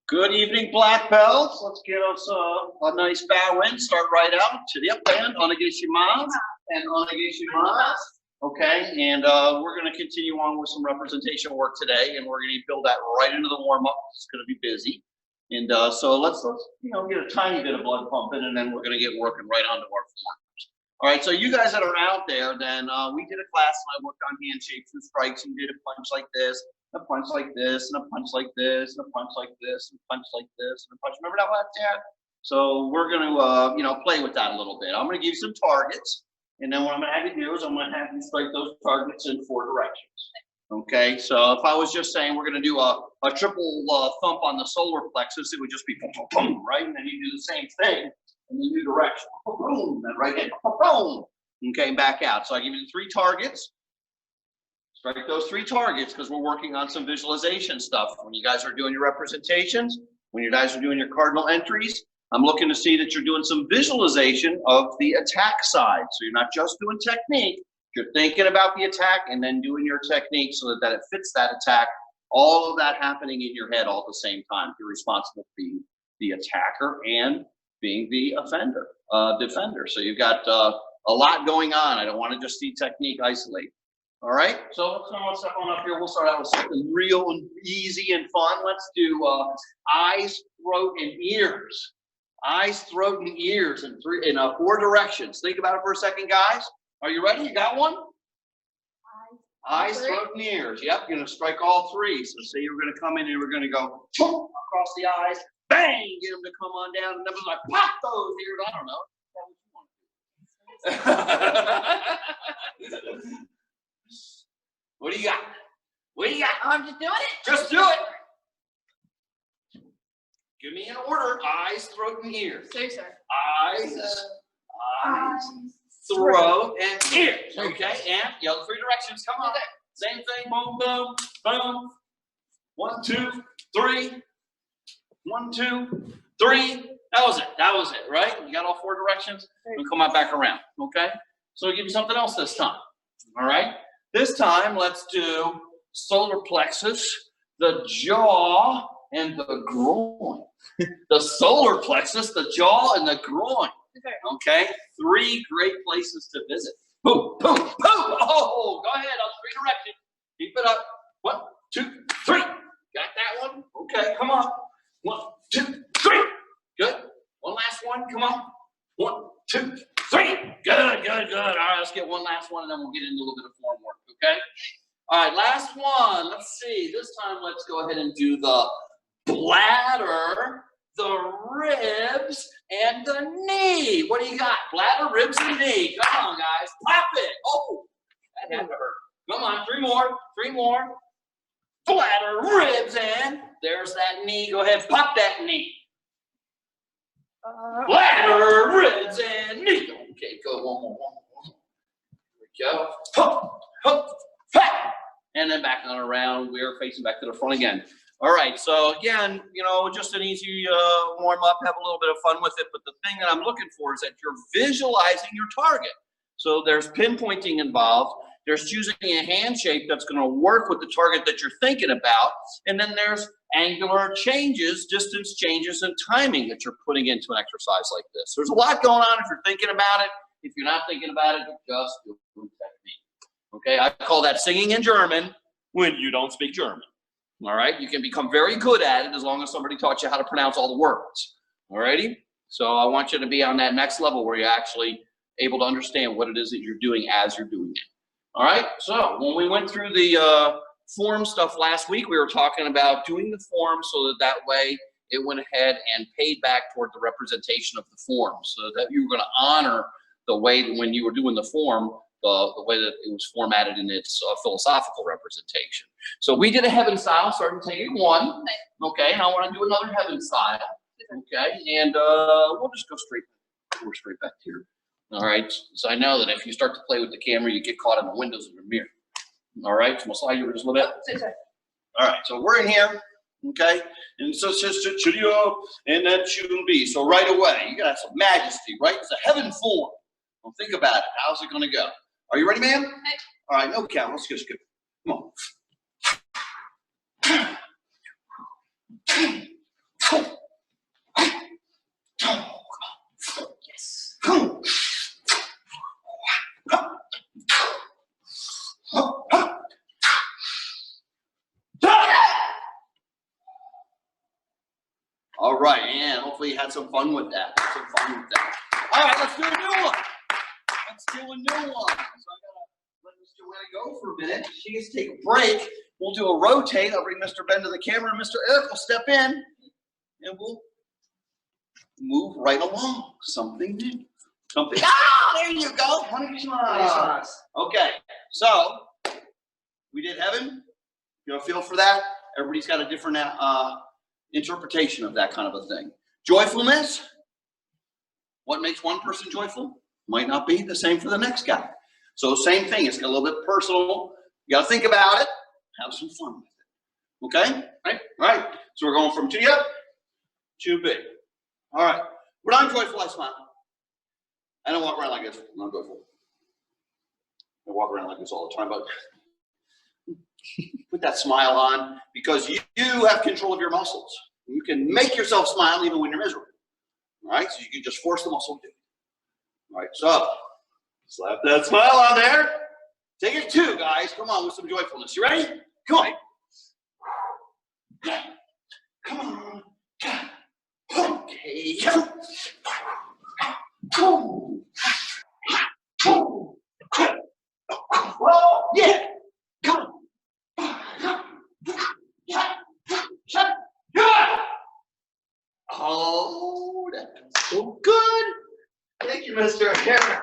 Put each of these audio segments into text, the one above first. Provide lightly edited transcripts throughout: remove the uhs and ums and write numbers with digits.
Good evening, black belts. Let's get us a nice bow in. Start right out to the up and onegaishimasu and onegaishimasu. Okay, and we're going to continue on with some representation work today, and we're going to build that right into the warm up. It's going to be busy, and so let's get a tiny bit of blood pumping, and then we're going to get working right onto our forms. All right, so you guys that are out there, then we did a class and I worked on hand shapes and strikes and did a punch like this. A punch like this, and a punch like this, and a punch like this, and a punch like this, and a punch. Remember that one, Dad? So we're going to, play with that a little bit. I'm going to give you some targets, and then what I'm going to have you do is I'm going to have you strike those targets in 4 directions. Okay, so if I was just saying we're going to do a triple thump on the solar plexus, it would just be boom, boom, boom, right? And then you do the same thing in the new direction. Boom, boom, then right hand, boom, boom. Okay, back out. So I give you 3 targets. Strike those 3 targets because we're working on some visualization stuff. When you guys are doing your representations, when you guys are doing your cardinal entries, I'm looking to see that you're doing some visualization of the attack side. So you're not just doing technique, you're thinking about the attack and then doing your technique so that it fits that attack. All of that happening in your head all at the same time. You're responsible for being the attacker and being the defender. So you've got a lot going on. I don't want to just see technique isolate. All right, so let's step on up here. We'll start out with something real and easy and fun. Let's do eyes, throat, and ears. Eyes, throat, and ears in 4 directions. Think about it for a second, guys. Are you ready? You got one? Eyes, throat, and ears. Yep, you're going to strike all 3. So say you're going to come in and we're going to go across the eyes, bang, get them to come on down, and then we're like, pop those ears. I don't know. What do you got? What do you got? I'm just doing it. Just do it. Give me an order. Eyes, throat, and ears. Sir, sir. Eyes, throat, and ears. Okay, and the other 3 directions. Come on. Same thing. Boom, boom, boom. 1, 2, 3. 1, 2, 3. That was it, right? You got all 4 directions? We'll come back around, okay? So I'll give you something else this time, all right? This time, let's do solar plexus, the jaw, and the groin. The solar plexus, the jaw, and the groin. Okay? 3 great places to visit. Boom, boom, boom. Oh, go ahead on 3 directions. Keep it up. 1, 2, 3. Got that one? Okay, come on. 1, 2, 3. Good. One last one. Come on. 1, 2, 3. Good, good, good. All right, let's get one last one, and then we'll get into a little bit of form work, okay? All right, last one. Let's see. This time, let's go ahead and do the bladder, the ribs, and the knee. What do you got? Bladder, ribs, and knee. Come on, guys. Pop it. Oh, that had to hurt. Come on, 3 more. 3 more. Bladder, ribs, and there's that knee. Go ahead, pop that knee. Bladder, ribs, and knee. Okay, go one more. Here we go. Hup, hup, ha. And then back on around. We're facing back to the front again. All right, so again, just an easy warm up, have a little bit of fun with it. But the thing that I'm looking for is that you're visualizing your target. So there's pinpointing involved. There's choosing a hand shape that's going to work with the target that you're thinking about. And then there's angular changes, distance changes, and timing that you're putting into an exercise like this. There's a lot going on if you're thinking about it. If you're not thinking about it, you're just doing technique. Okay, I call that singing in German when you don't speak German. All right, you can become very good at it as long as somebody taught you how to pronounce all the words. All righty, so I want you to be on that next level where you're actually able to understand what it is that you're doing as you're doing it. All right, so when we went through the form stuff last week, we were talking about doing the form so that way it went ahead and paid back toward the representation of the form, so that you were going to honor the way that when you were doing the form, the way that it was formatted in its philosophical representation. So we did a heaven style, starting taking 1. Okay, and I want to do another heaven style. Okay, and we'll just go straight back here. All right, so I know that if you start to play with the camera, you get caught in the windows of your mirror. All right, so we'll slide you just a little bit. All right, so we're in here, okay? And so it says Chudio and then Chumbi. So right away, you gotta have some majesty, right? It's a heaven form. Well, think about it. How's it gonna go? Are you ready, ma'am? All right, no count. Let's just go. Come on. All right, and hopefully you had some fun with that. All right, let's do a new one. So I gotta let Miss Joanna go for a minute. She gets to take a break. We'll do a rotate. I'll bring Mr. Ben to the camera, and Mr. Erik will step in, and we'll move right along. Something new. Something. Ah, there you go. Okay, so we did heaven. You have a feel for that? Everybody's got a different interpretation of that kind of a thing. Joyfulness. What makes one person joyful might not be the same for the next guy. So same thing. It's a little bit personal. You got to think about it. Have some fun with it. Okay? Right? So we're going from too up, too big. All right. When I'm joyful, I smile. I don't walk around like this. I'm not joyful. I walk around like this all the time, but put that smile on because you have control of your muscles. You can make yourself smile even when you're miserable. All right? So you can just force the muscle to do it. All right. So slap that smile on there. Take it two, guys. Come on with some joyfulness. You ready? Come on. Come on. Okay. Well, yeah. Come on. Oh, that's so good. Thank you, Mr. Erik.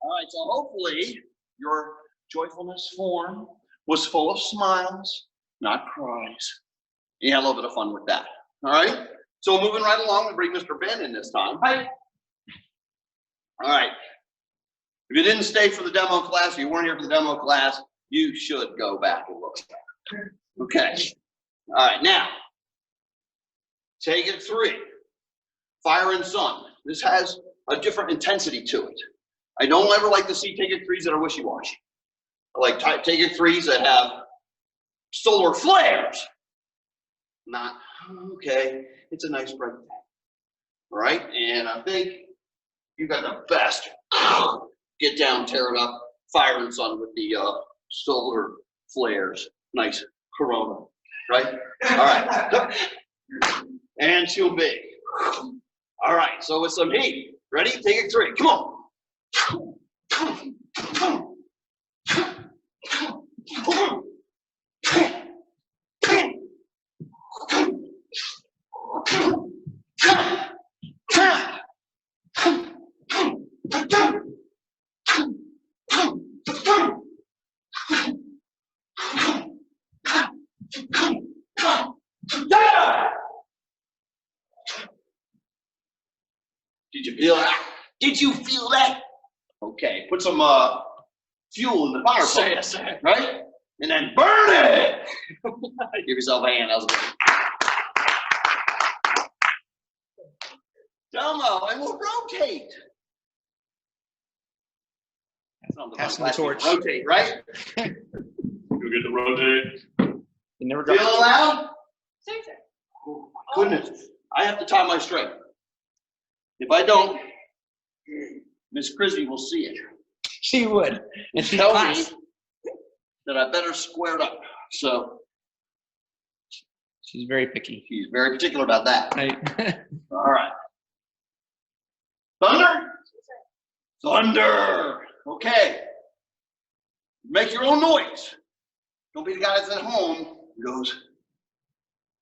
All right, so hopefully your joyfulness form was full of smiles, not cries. You had a little bit of fun with that. All right, so moving right along, we bring Mr. Ben in this time. Hi. All right. If you didn't stay for the demo class, or you weren't here for the demo class, you should go back and look. Okay. All right, now, take it three. Fire and sun. This has a different intensity to it. I don't ever like to see take it threes that are wishy-washy. I like take it threes that have solar flares. Not, okay, it's a nice bright day. All right, and I think you got the best. Get down, tear it up, fire and sun with the solar flares. Nice corona, right? All right. And too big. All right, so with some heat. Ready? Take it three. Come on. Did you feel that? Did you feel that? Okay, put some fuel in the fire pit, right? And then burn it! Give yourself a hand. That was good. Delmo, and we'll rotate. Passing the torch. Rotate, right? You get to rotate. You never got Feel it loud? Oh, my goodness. I have to tie my string. If I don't, Miss Chrissy will see it. She would. And she'd tell me that I better square it up. So she's very picky. She's very particular about that. Right. All right. Thunder? Thunder. Okay. Make your own noise. Don't be the guy that's at home who goes,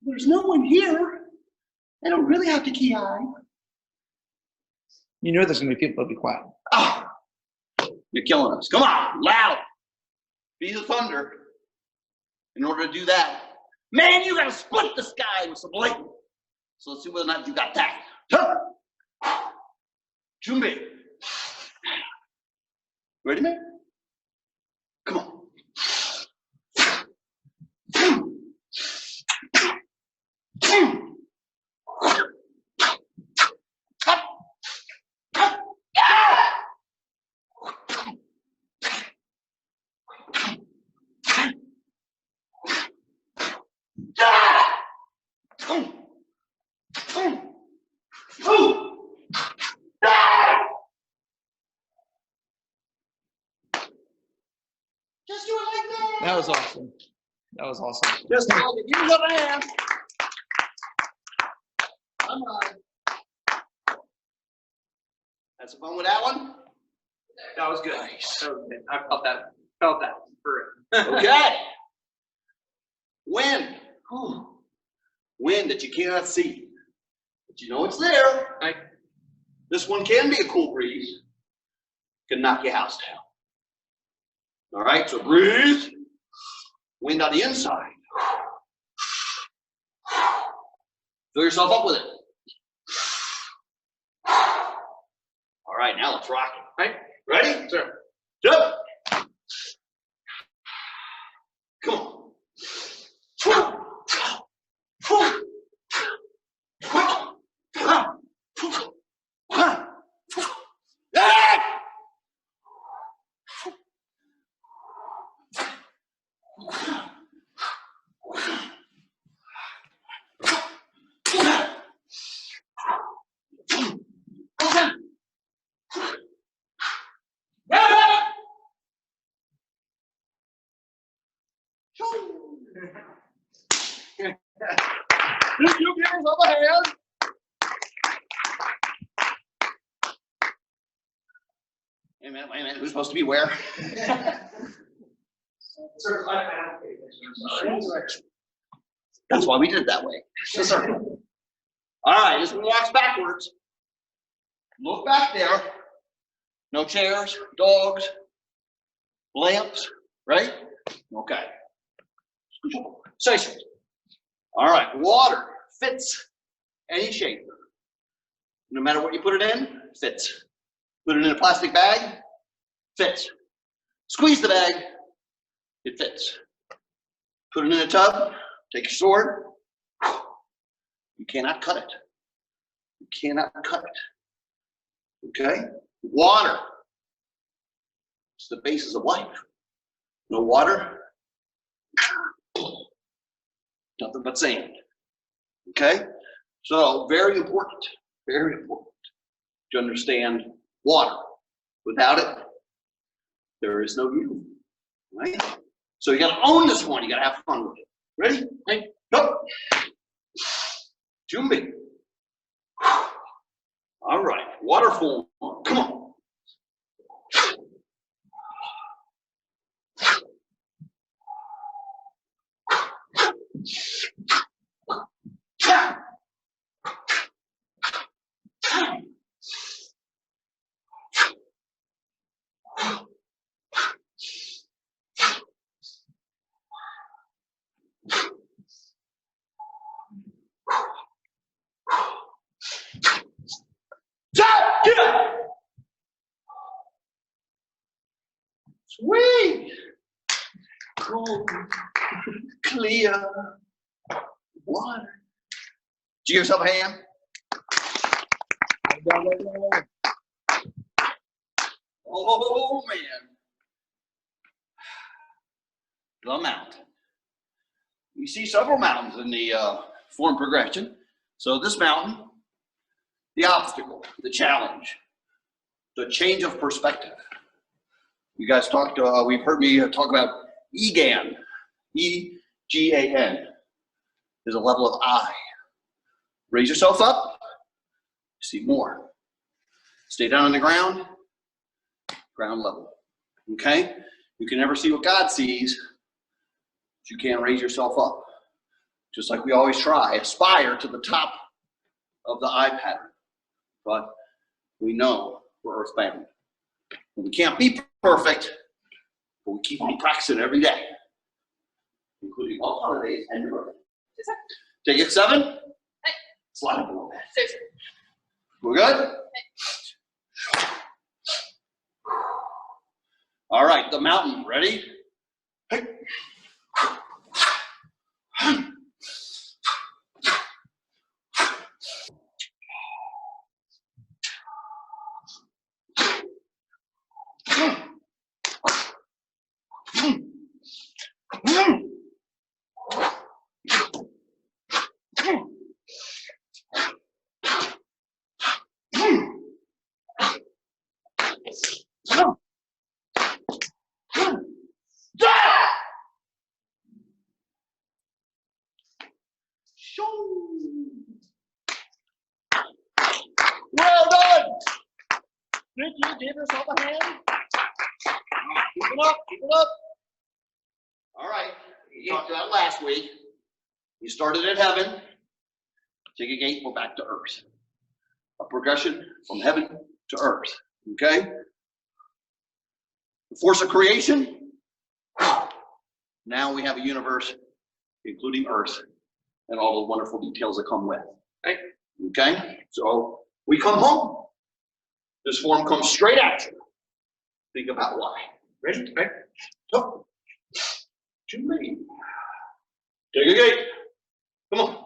there's no one here. I don't really have to key eye. You know there's going to be people that'll be quiet. Oh, you're killing us. Come on, loud. Be the thunder. In order to do that, man, you got to split the sky with some lightning. So let's see whether or not you got that. Jumbe. Ready, man? Come on. Just do it like that. That was awesome. That was awesome. Just hold it. Give yourself a hand. Come on. Had some fun with that one? That was good. Nice. That was good. I felt that. Felt that for real. Okay. Wind. Whew. Wind that you cannot see. But you know it's there. Right. This one can be a cool breeze. Can knock your house down. All right, so breathe. Wind on the inside. Fill yourself up with it. All right, now let's rock it. Right? Ready? Sure. Jump. Come on. You give yourself a hand. Wait a minute, who's supposed to be where? That's why we did it that way. Yes, sir. All right, this one walks backwards. Look back there. No chairs, dogs, lamps, right? Okay. Say something. All right, water fits any shape. No matter what you put it in, fits. Put it in a plastic bag, fits. Squeeze the bag, it fits. Put it in a tub, take your sword. You cannot cut it. You cannot cut it. Okay? Water. It's the basis of life. No water, nothing but sand. Okay? So very important to understand water. Without it, there is no you. Right? So you gotta own this one, you gotta have fun with it. Ready? Hey, go. Jumbi. All right, waterfall. Come on. Get up. Sweet. Cold, clear water. Did you give yourself a hand? Oh man. The mountain. You see several mountains in the form progression. So this mountain, the obstacle, the challenge, the change of perspective. You guys talked, we've heard me talk about EGAN. E-G-A-N is a level of I. Raise yourself up, see more. Stay down on the ground, ground level. Okay? You can never see what God sees, but you can't raise yourself up. Just like we always try, aspire to the top of the I pattern. But we know we're earthbound. We can't be perfect, but we keep on practicing every day, including all holidays and your birthday. Take it 7. Slide up a little bit. We're good? All right, the mountain. Ready? Hey. Give yourself a hand. Keep it up, keep it up. All right, we talked about last week. You started at heaven, take a gate, go back to earth. A progression from heaven to earth, okay? The force of creation. Now we have a universe, including earth, and all the wonderful details that come with. Right? Okay? So we come home. This form comes straight at you. Think about why. Ready? Right? So, to me. Take a gate. Come on.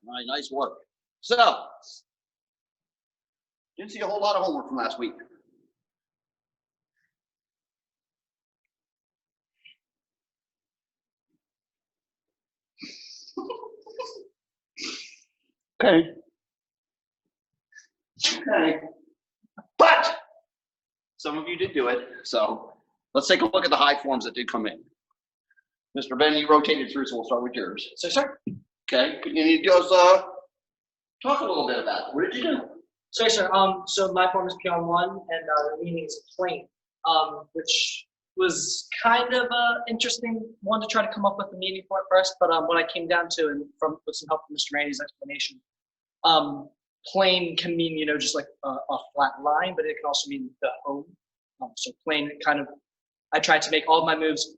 All right, nice work. So, didn't see a whole lot of homework from last week. Okay. Okay. But some of you did do it, so let's take a look at the high forms that did come in. Mr. Ben, you rotated through, so we'll start with yours. So, sir. Okay. Can you just talk a little bit about it? What did you do? So, sir. So my form is P1, and the meaning is plane, which was kind of an interesting one to try to come up with the meaning for at first. But what I came down to, and with some help from Mr. Randy's explanation, plane can mean, you know, just like a flat line, but it can also mean the home. So plane kind of, I tried to make all of my moves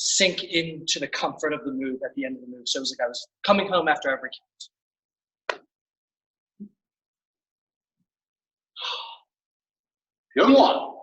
sink into the comfort of the move at the end of the move. So it was like I was coming home after every count. Good one.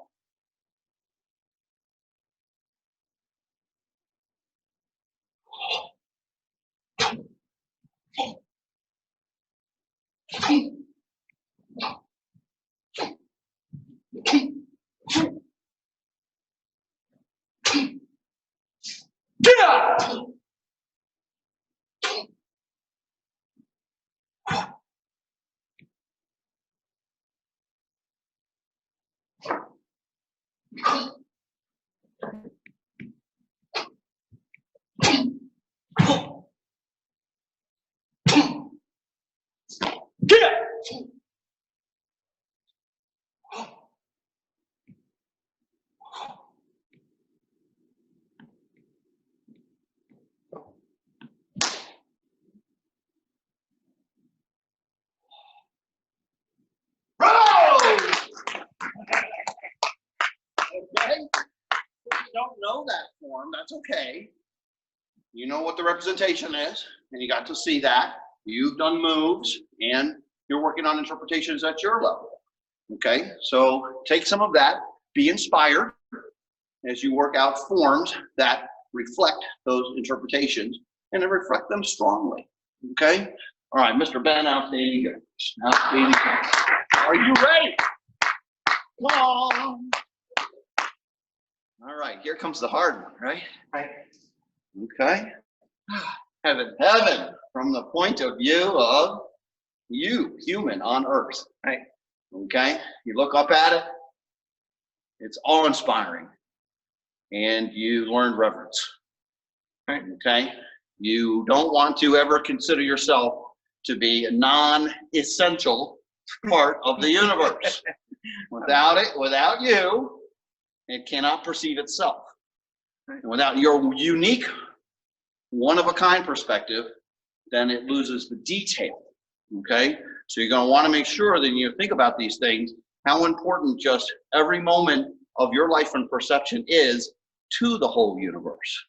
Yeah. Okay. If you don't know that form, that's okay. You know what the representation is, and you got to see that. You've done moves, and you're working on interpretations at your level. Okay, so take some of that, be inspired as you work out forms that reflect those interpretations, and then reflect them strongly. Okay? All right, Mr. Ben, outstanding good. Outstanding good. Are you ready? Come on. All right, here comes the hard one, right? Right. Okay. Heaven. Heaven, from the point of view of you, human on earth. Right. Okay. You look up at it, it's awe-inspiring, and you learn reverence. Right. Okay. You don't want to ever consider yourself to be a non-essential part of the universe. Without it, without you, it cannot perceive itself. And without your unique, one-of-a-kind perspective, then it loses the detail. Okay? So you're going to want to make sure that you think about these things, how important just every moment of your life and perception is to the whole universe.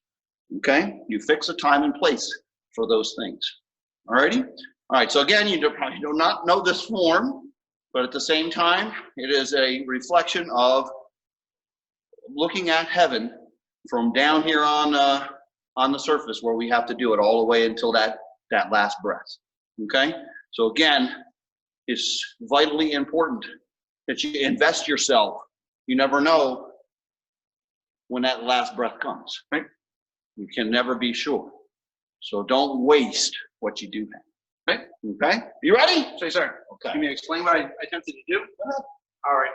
Okay? You fix a time and place for those things. All righty? All right, so again, you probably do not know this form, but at the same time, it is a reflection of looking at heaven from down here on the surface, where we have to do it all the way until that last breath. Okay, so again, it's vitally important that you invest yourself. You never know when that last breath comes, right? You can never be sure. So don't waste what you do have. Right? Okay. You ready? Say, sir. Okay. Can you explain what I attempted to do? All right.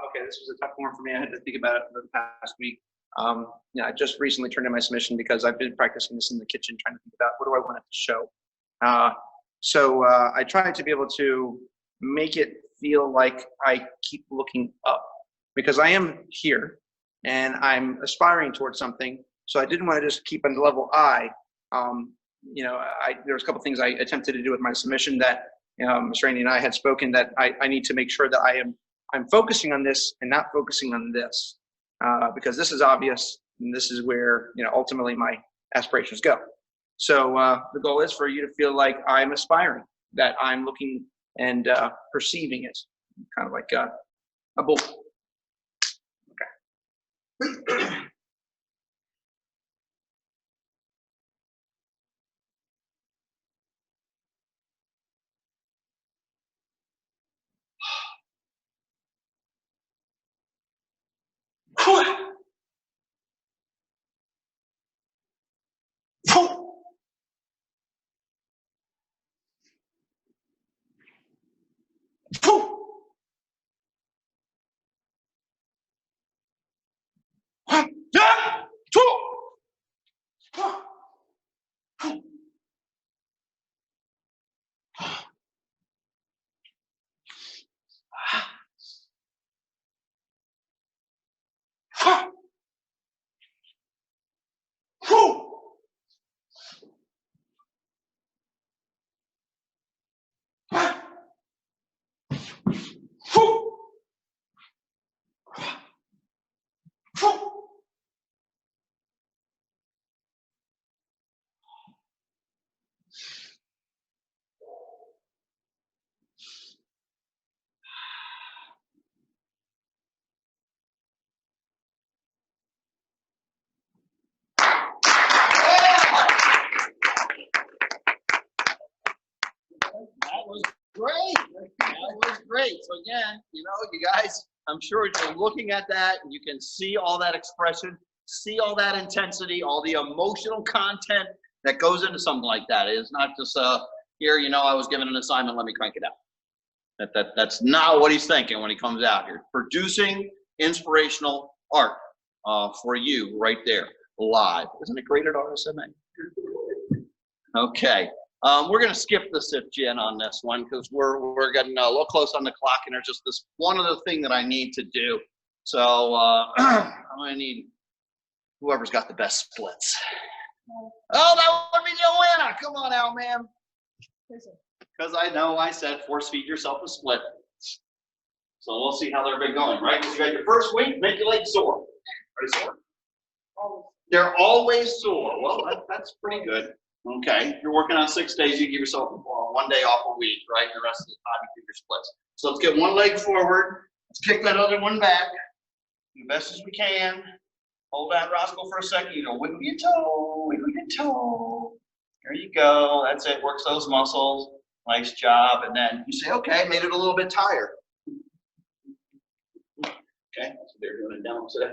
Okay. This was a tough one for me. I had to think about it for the past week. I just recently turned in my submission because I've been practicing this in the kitchen, trying to think about what do I want it to show. So I tried to be able to make it feel like I keep looking up, because I am here and I'm aspiring towards something. So I didn't want to just keep on the level I. There was a couple things I attempted to do with my submission that Ms. Rainey and I had spoken, that I need to make sure that I'm focusing on this and not focusing on this, because this is obvious and this is where ultimately my aspirations go. So the goal is for you to feel like I'm aspiring, that I'm looking and perceiving it, kind of like a bull. Okay. That was great. That was great. So again, you guys, I'm sure you're looking at that and you can see all that expression, see all that intensity, all the emotional content that goes into something like that. It is not just here, I was given an assignment, let me crank it out. That's not what he's thinking when he comes out here. Producing inspirational art for you right there, live. Isn't it great at RSMA? Okay. We're going to skip the SIF-Gen on this one because we're getting a little close on the clock, and there's just this one other thing that I need to do. So I'm going to need whoever's got the best splits. Oh, that would be Joanna. Come on out, ma'am. Because I know I said force feed yourself a split. So we'll see how they're been going, right? Because you got your first week, make your legs sore. Are they sore? They're always sore. Well, that's pretty good. Okay, if you're working on 6 days, you give yourself 1 day off a week, right? The rest of the time you do your splits. So let's get one leg forward. Let's kick that other one back. Do the best as we can. Hold that Roscoe for a second. You go wiggle your toe, wiggle your toe. There you go. That's it. Works those muscles. Nice job. And then you say, okay, made it a little bit tired. Okay, so they're doing it down today.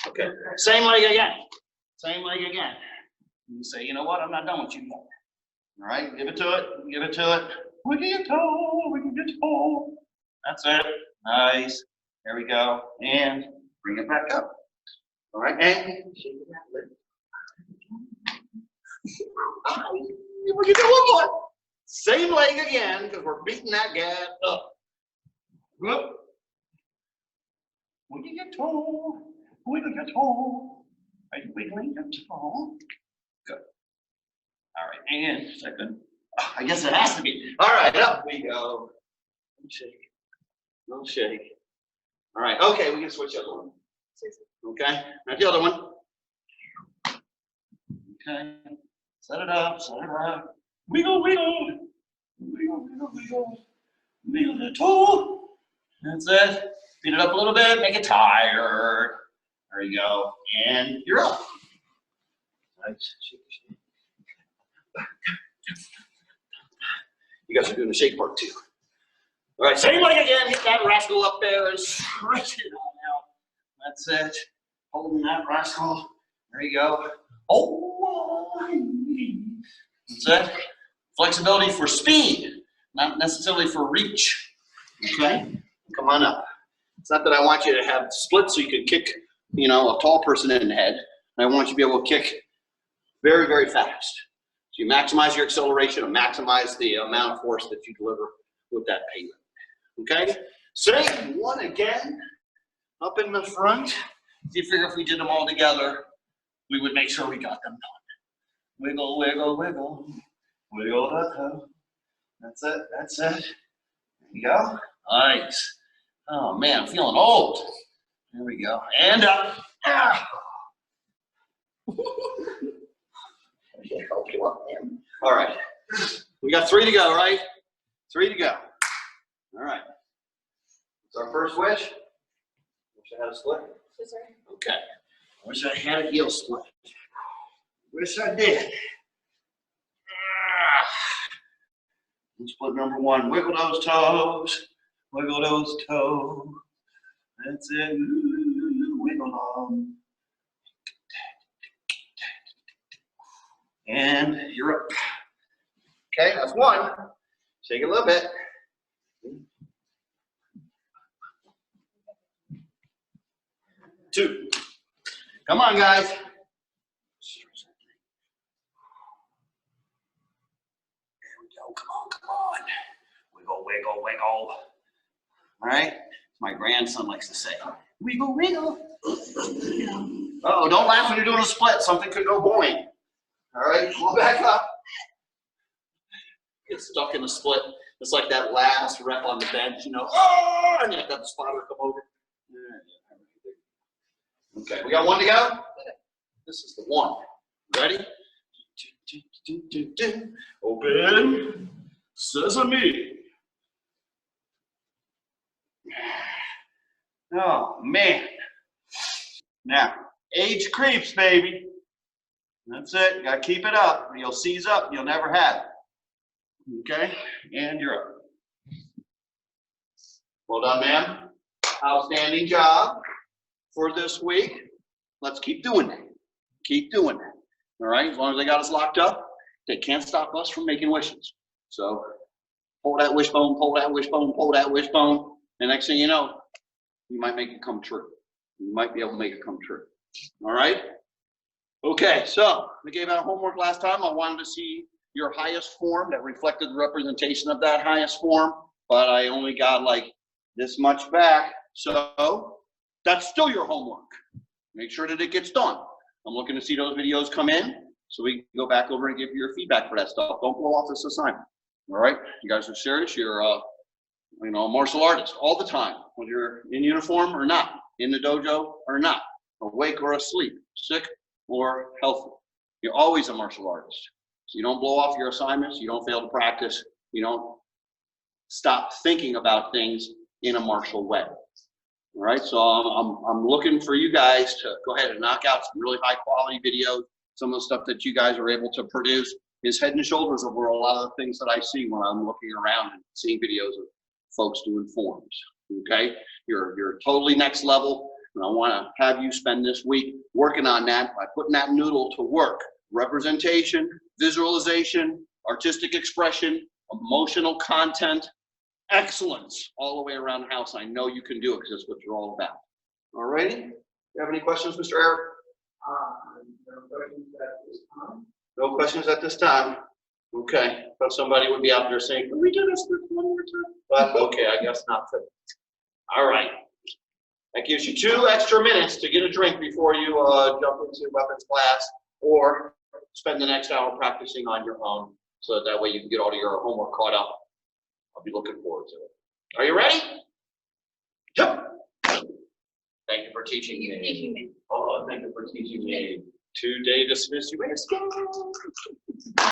Okay, same leg again. Same leg again. You say, you know what? I'm not done with you yet. All right, give it to it. Give it to it. Wiggle your toe, wiggle your toe. That's it. Nice. There we go. And bring it back up. All right, and shake it out. We'll get that one more. Same leg again, because we're beating that guy up. Whoop. Wiggle your toe. Wiggle your toe. Are you wiggling your toe? Good. All right, and second. Oh, I guess it has to be. All right, up we go. Shake. Little shake. All right, okay, we can switch the other one. Okay, now the other one. Okay, set it up, set it up. Wiggle, wiggle. Wiggle, wiggle, wiggle. Feel the toe. That's it. Speed it up a little bit, make it tired. There you go. And you're up. Nice. You guys are doing the shake part too. All right, same leg again. Hit that rascal up there and stretch it on out. That's it. Holding that rascal. There you go. Oh, that's it. Flexibility for speed, not necessarily for reach. Okay? Come on up. It's not that I want you to have splits so you can kick, a tall person in the head. I want you to be able to kick very, very fast. So you maximize your acceleration and maximize the amount of force that you deliver with that payload. Okay? Same one again, up in the front. You figure if we did them all together, we would make sure we got them done. Wiggle, wiggle, wiggle. Wiggle the toe. That's it, that's it. There you go. Nice. Oh man, I'm feeling old. There we go. And up. Ah. All right. We got 3 to go, right? 3 to go. All right. It's our first wish. Wish I had a split. Okay. Wish I had a heel split. Wish I did. Split number 1. Wiggle those toes. Wiggle those toes. That's it. Ooh, wiggle them. And you're up. Okay, that's 1. Shake it a little bit. 2. Come on, guys. There we go. Come on, come on. Wiggle, wiggle, wiggle. All right? My grandson likes to say, wiggle, wiggle. Uh-oh, don't laugh when you're doing a split. Something could go boing. All right, come on back up. Get stuck in the split. It's like that last rep on the bench, oh, and you have to have the spotter come over. Okay, we got 1 to go? This is the 1. Ready? Open sesame. Oh, man. Now, age creeps, baby. That's it. You got to keep it up. You'll seize up. You'll never have it. Okay? And you're up. Well done, ma'am. Outstanding job for this week. Let's keep doing that. Keep doing that. All right? As long as they got us locked up, they can't stop us from making wishes. So pull that wishbone, pull that wishbone, pull that wishbone. And next thing you know, you might make it come true. You might be able to make it come true. All right? Okay, so we gave out homework last time. I wanted to see your highest form that reflected the representation of that highest form, but I only got like this much back. So that's still your homework. Make sure that it gets done. I'm looking to see those videos come in so we can go back over and give you your feedback for that stuff. Don't blow off this assignment. All right? You guys are serious. You're a martial artist all the time, whether you're in uniform or not, in the dojo or not, awake or asleep, sick or healthy. You're always a martial artist. So you don't blow off your assignments. You don't fail to practice. You don't stop thinking about things in a martial way. All right, so I'm looking for you guys to go ahead and knock out some really high quality videos. Some of the stuff that you guys are able to produce is head and shoulders over a lot of the things that I see when I'm looking around and seeing videos of folks doing forms. Okay, you're totally next level, and I want to have you spend this week working on that by putting that noodle to work. Representation, visualization, artistic expression, emotional content, excellence all the way around the house. I know you can do it because that's what you're all about. All righty? You have any questions, Mr. Erik? No questions at this time. No questions at this time. Okay. But somebody would be out there saying, can we do this one more time? But okay, I guess not today. All right. That gives you 2 extra minutes to get a drink before you jump into weapons class, or spend the next hour practicing on your own, so that way you can get all of your homework caught up. I'll be looking forward to it. Are you ready? Yep. Thank you for teaching me. Oh, thank you for teaching me. 2-day dismiss you.